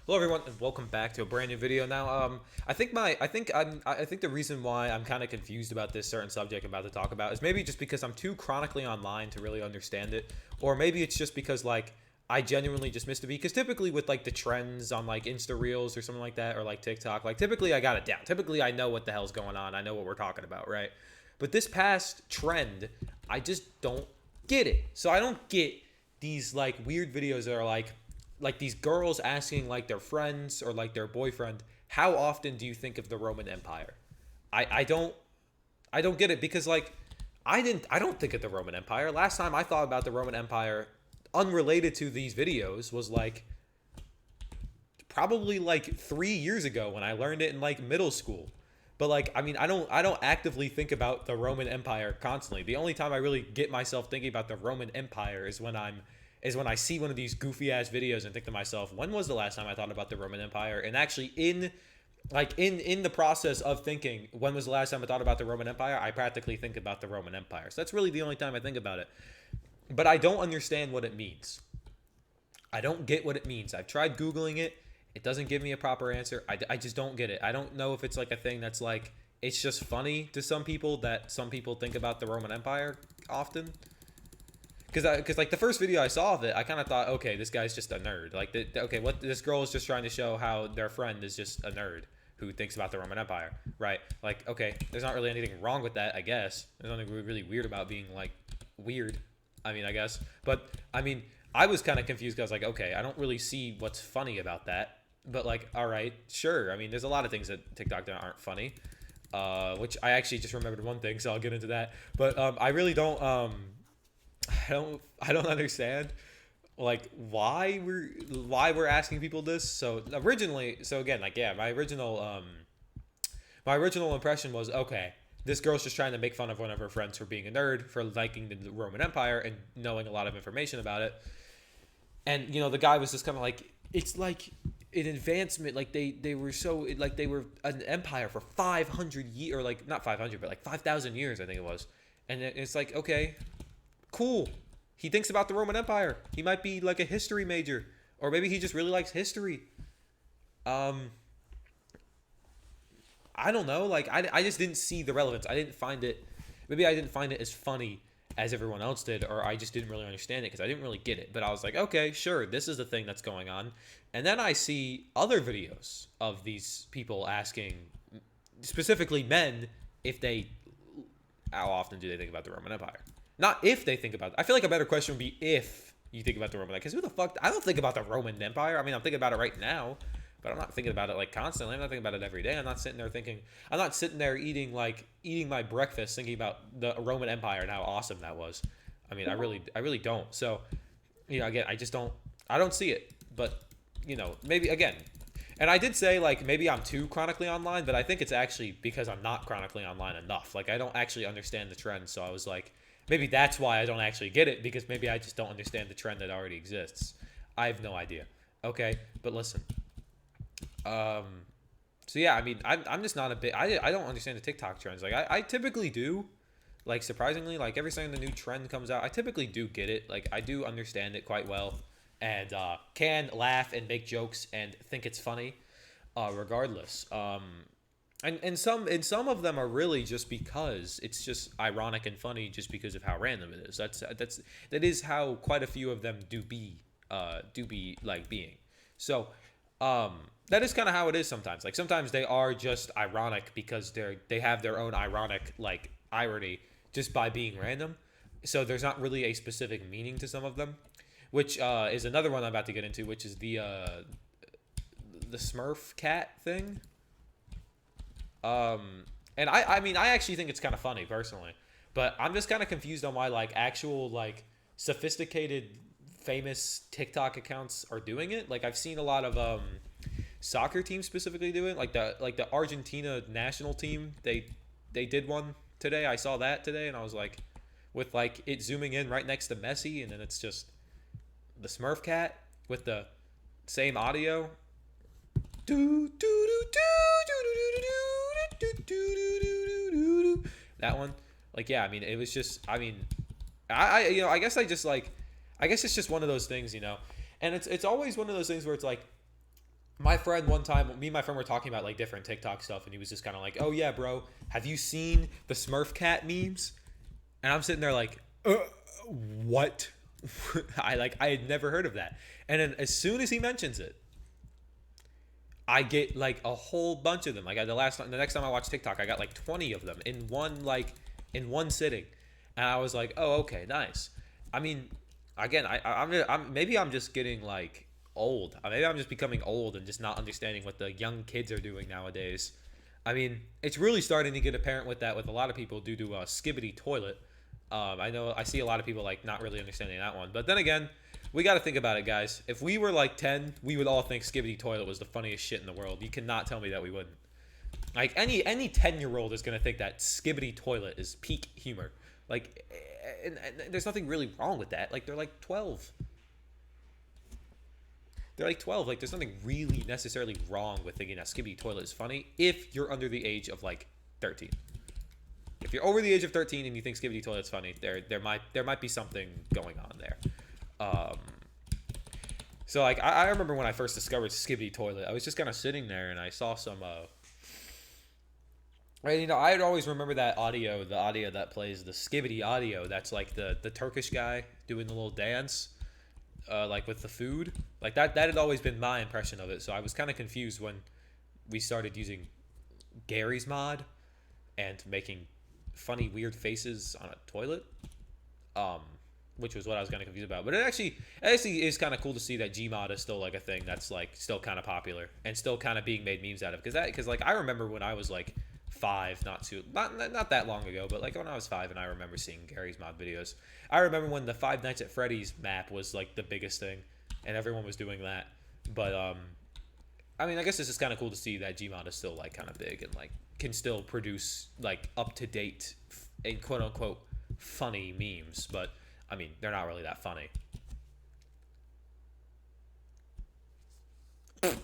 Hello everyone and welcome back to a brand new video. Now, I think the reason why I'm kind of confused about this certain subject I'm about to talk about is maybe just because I'm too chronically online to really understand it, or maybe it's just because like I genuinely just missed a beat. Because typically with like the trends on like Insta Reels or something like that, or like TikTok, like typically I got it down. Typically I know what the hell's going on. I know what we're talking about, right? But this past trend, I just don't get it. So I don't get these like weird videos that are like these girls asking like their friends or like their boyfriend, how often do you think of the Roman Empire? I don't get it because like I don't think of the Roman Empire. Last time I thought about the Roman Empire unrelated to these videos was like probably like 3 years ago when I learned it in like middle school. But like I mean I don't actively think about the Roman Empire constantly. The only time I really get myself thinking about the Roman Empire is when I see one of these goofy ass videos and think to myself, when was the last time I thought about the Roman Empire? And actually in the process of thinking when was the last time I thought about the Roman Empire, I practically think about the Roman Empire. So that's really the only time I think about it. But I don't understand what it means. I don't get what it means. I've tried Googling it. It doesn't give me a proper answer. I just don't get it. I don't know if it's like a thing that's like, it's just funny to some people that some people think about the Roman Empire often. Because like the first video I saw of it, I kind of thought, okay, this guy's just a nerd. Like, okay, what this girl is just trying to show how their friend is just a nerd who thinks about the Roman Empire, right? Like, okay, there's not really anything wrong with that, I guess. There's nothing really weird about being like weird. I mean, I guess, but I mean, I was kind of confused because I was like, okay, I don't really see what's funny about that. But like, all right, sure. I mean, there's a lot of things that TikTok that aren't funny. Which I actually just remembered one thing, so I'll get into that. But I really don't. I don't understand like why we're asking people this. So originally, so again, like yeah, my original impression was, okay, this girl's just trying to make fun of one of her friends for being a nerd, for liking the Roman Empire and knowing a lot of information about it. And the guy was just kind of like, it's like an advancement, like they were so like they were an empire for 500 years, or like not 500 but like 5,000 years, I think it was. And it's like, okay, cool. He thinks about the Roman Empire. He might be like a history major, or maybe he just really likes history. Um, I don't know. Like I just didn't see the relevance. I didn't find it. Maybe I didn't find it as funny as everyone else did, or I just didn't really understand it because I didn't really get it. But I was like, okay, sure, this is the thing that's going on. And then I see other videos of these people asking, specifically men, if they, how often do they think about the Roman Empire? Not if they think about it. I feel like a better question would be if you think about the Roman Empire. Because who the fuck? I don't think about the Roman Empire. I mean, I'm thinking about it right now, but I'm not thinking about it like constantly. I'm not thinking about it every day. I'm not sitting there thinking. I'm not sitting there eating my breakfast thinking about the Roman Empire and how awesome that was. I mean, I really don't. So, again, I don't see it. But, maybe again. And I did say, like, maybe I'm too chronically online, but I think it's actually because I'm not chronically online enough. Like, I don't actually understand the trend, so I was like, maybe that's why I don't actually get it, because maybe I just don't understand the trend that already exists. I have no idea. Okay, but listen. Um, so yeah, I mean, I'm just not a bit. I don't understand the TikTok trends. Like I typically do. Like surprisingly, like every time the new trend comes out, I typically do get it. Like I do understand it quite well, and can laugh and make jokes and think it's funny, regardless. And some of them are really just because it's just ironic and funny, just because of how random it is. That is how quite a few of them do be like being. So that is kind of how it is sometimes. Like sometimes they are just ironic because they have their own ironic like irony just by being random. So there's not really a specific meaning to some of them, which is another one I'm about to get into, which is the Smurf cat thing. And I mean, I actually think it's kind of funny personally, but I'm just kind of confused on why like actual like sophisticated famous TikTok accounts are doing it. Like I've seen a lot of soccer teams specifically do it. Like the Argentina national team, they did one today. I saw that today, and I was like, with like it zooming in right next to Messi, and then it's just the Smurf cat with the same audio. Do do do do do do do do do. That one, like yeah. I mean, it was just. I mean, I guess I guess it's just one of those things, and it's always one of those things where it's like My friend one time, me and my friend were talking about like different TikTok stuff, and he was just kind of like, "Oh yeah, bro, have you seen the Smurf cat memes?" And I'm sitting there like, what? I had never heard of that. And then as soon as he mentions it, I get like a whole bunch of them. Like the next time I watched TikTok, I got like 20 of them in one sitting, and I was like, oh okay, nice. I mean, again, I'm maybe I'm just getting like old. Maybe I'm just becoming old and just not understanding what the young kids are doing nowadays. I mean, it's really starting to get apparent with that with a lot of people due to Skibbity Toilet. I know I see a lot of people like not really understanding that one, but then again, we got to think about it, guys. If we were like 10, we would all think Skibbity Toilet was the funniest shit in the world. You cannot tell me that we wouldn't. Like any 10-year-old is gonna think that Skibbity Toilet is peak humor. Like, and there's nothing really wrong with that. Like they're like 12. They're like 12. Like there's nothing really necessarily wrong with thinking that Skibbity Toilet is funny if you're under the age of like 13. If you're over the age of 13 and you think Skibbity Toilet's funny, there might be something going on there. Um, so like I remember when I first discovered Skibbity Toilet, I was just kind of sitting there and I saw some. You know, I'd always remember that audio, the audio that plays the Skibbity audio. That's like the Turkish guy doing the little dance, like with the food. Like that had always been my impression of it. So I was kind of confused when we started using Gary's mod and making funny weird faces on a toilet, um which was what I was kind of confused about. But it actually is kind of cool to see that Gmod is still like a thing that's like still kind of popular and still kind of being made memes out of, because like I remember when I was like 5, not that long ago, but like when I was 5 and I remember seeing Gary's mod videos. I remember when the Five Nights at Freddy's map was like the biggest thing and everyone was doing that. But I mean, I guess it's just kind of cool to see that Gmod is still like kind of big and like can still produce like up to date and quote unquote funny memes. But I mean, they're not really that funny.